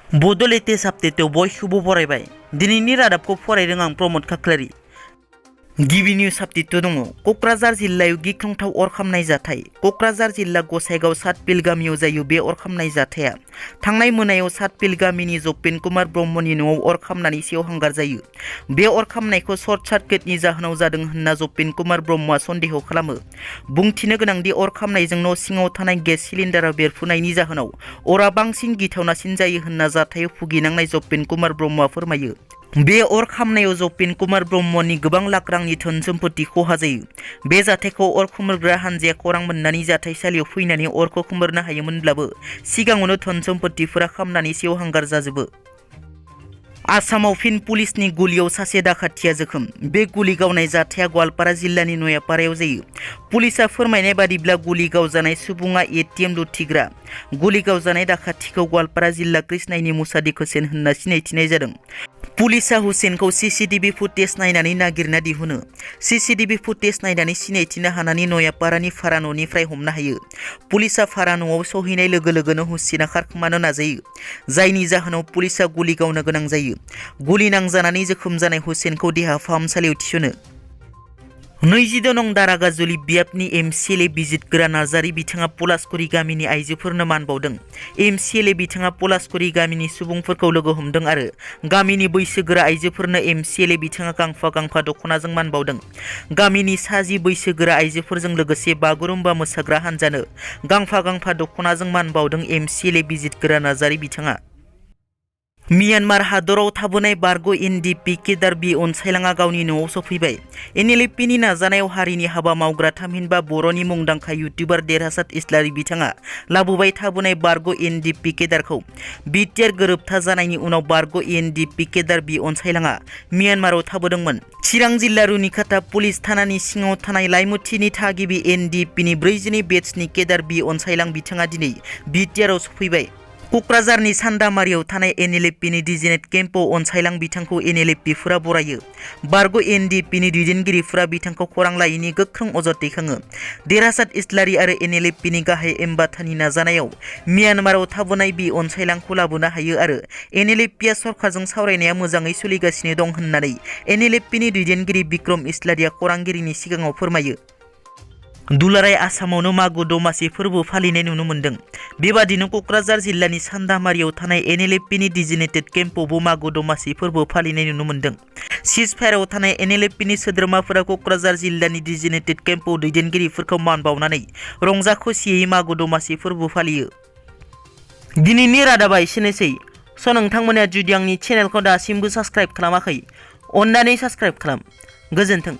Bodo latest update बयखौबो बरायबाय। दिनैनि रादाबखौ फरायदों आं प्रमद खाख्लारि। गिबि निउज आपडेट दङ। क'क्राझार जिल्लायाव गिख्रंथाव अर खामनाय जाथाय। क'क्राझार जिल्ला गसाइगाव सातबिल गामियाव जायो बे अर खामनाय जाथाया। थांनाय मोनायाव सातबिल गामिनि जपेन कुमार ब्रह्मनि न'आव अर खामनानै सेवहांगार जायो। बे अर खामनायखौ सर्ट सार्किटनि जाहोनाव जादों होनना जपेन कुमार ब्रह्मआ सन्देह खालामो। बुंथिनो गोनांदि अर खामनायजों न' सिङाव थानाय गेस सिलिन्डाराव बेरफुनायनि जाहोनाव अरा बांसिन गिथावनासिन जायो होनना जाथायाव भुगिनांनाय जपेन कुमार ब्रह्मआ फोरमायो। बे अर खामनायाव जपेन कुमार ब्रह्मनि गोबां लाख रांनि धोन सम्पति खहा जायो। बे जाथायखौ अर खोमोरग्रा हानजाया खौरां मोननानै जाथायसालियाव फैनानै अरखौ खोमोरनो हायोमोनब्लाबो सिगाङावनो धोन सम्पतिफोरा खामनानै सेवहांगार जाजोबो। आसामाव फिन पुलिसनि गुलियाव सासे दाखाथिया जोखोम। बे गुलि गावनाय जाथाया गवालपारा जिल्लानि नयापारायाव जायो। पुलिसा फोरमायनाय बादिब्ला गुलि गावजानाय सुबुङा एटीएम लुथिग्रा। गुलि गावजानाय दाखाथिखौ गवालपारा जिल्ला कृष्णाइनि मुसादिक हुसेन होनना सिनायथिनाय जादों। पुलिसा हुसेनखौ सीसीटीवी फुटेज नायनानै नागिरना दिहुनो। सीसीटीवी फुटेज नायनानै सिनायथिनो हानानै नयापारानि भारा न'निफ्राय हमनो हायो। पुलिसा भारा न'आव सहैनाय लोगो लोगोनो हुसेना खारखोमानो नाजायो, जायनि जाहोनाव पुलिसा गुलि गावनो गोनां जायो। गुलि नांजानानै जोखोम जानाय हुसेनखौ देहा फाहामसालियाव थिसनो। 22 नं दारागाजुलि बियाबनि एमसिएलए बिजितगोरा नार्जारी बिथाङा पलासकुरि गामिनि आइजोफोरनो मान बावदों। एमसिएलए बिथाङा पलासकुरि गामिनि सुबुंफोरखौ लोगो हमदों आरो गामिनि बैसोगोरा आइजोफोरनो एमसिएलए बिथाङा गांफा गांफा दख'नाजों मान बावदों। गामिनि 60 बैसोगोरा आइजोफोरजों लोगोसे बागुरुम्बा मोसाग्रा हानजानो गांफा गांफा दख'नाजों मान बावदों एमसिएलए बिजितगोरा नार्जारी बिथाङा। म्यानमार हादराव थाबोनाय बारग' एनडिएफबि केदार बि अनसायलाङा गावनि न'आव सफैबाय। एनएलएफबिनि नाजानायाव हारिनि हाबा मावग्रा थामहिनबा बर'नि मुंदांखा इउटिउबार देरहासात इस्लारी बिथाङा लाबोबाय थाबोनाय बारग' एनडिएफबि केदारखौ। बिटिआर गोरोबथा जानायनि उनाव बारग' एनडिएफबि केदार बि अनसायलाङा म्यानमाराव थाबोदोंमोन। चिरां जिल्ला रुनिखाता पुलिस थानानि सिङाव थानाय लाइमुथिनि थागिबि एनडिएफबिनि 42 बेट्सनि केदार बि अनसायलां बिथाङा दिनै बिटिआरआव सफैबाय। क'क्राझारनि सान्दामारियाव थानाय एनएलएफबिनि डिजिनेट केम्पआव अनसायलां बिथांखौ एनएलएफबिफोरा बरायो। बारग' एनडिएफबिनि दैदेनगिरिफोरा बिथांखौ खौरां लायैनि गोख्रों अजद दैखाङो। देरहासात इस्लारी आरो एनएलएफबिनि गाहाय एम बाथानि नाजानायाव म्यानमाराव थाबोनाय बि अनसायलांखौ लाबोनो हायो आरो एनएलएफबिआ सरकारजों सावरायनाया मोजाङै सोलिगासिनो दं होननानै एनएलएफबिनि दैदेनगिरि बिक्रम इस्लारीआ खौरांगिरिनि सिगाङाव फोरमायो। दुलाराय आसामावनो मागो दमासि फोरबो फालिनाय नुनो मोन्दों। बेबादिनो क'क्राझार जिल्लानि सान्दामारियाव थानाय एनएलएफबिनि डिजिनेटेड केम्पआवबो मागो दमासि फोरबो फालिनाय नुनो मोन्दों। सिजफायाराव थानाय एनएलएफबिनि सोद्रोमाफोरा क'क्राझार जिल्लानि डिजिनेटेड केम्पआव दैदेनगिरिफोरखौ मान बावनानै रंजा खुसियै मागो दमासि फोरबो फालियो। दिनैनि रादाबा एसेनोसै। नोंथांमोना जुदि आंनि चेनेलखौ दासिमबो साबस्क्राइब खालामाखै, अन्नानै साबस्क्राइब खालाम। गोजोन्थों।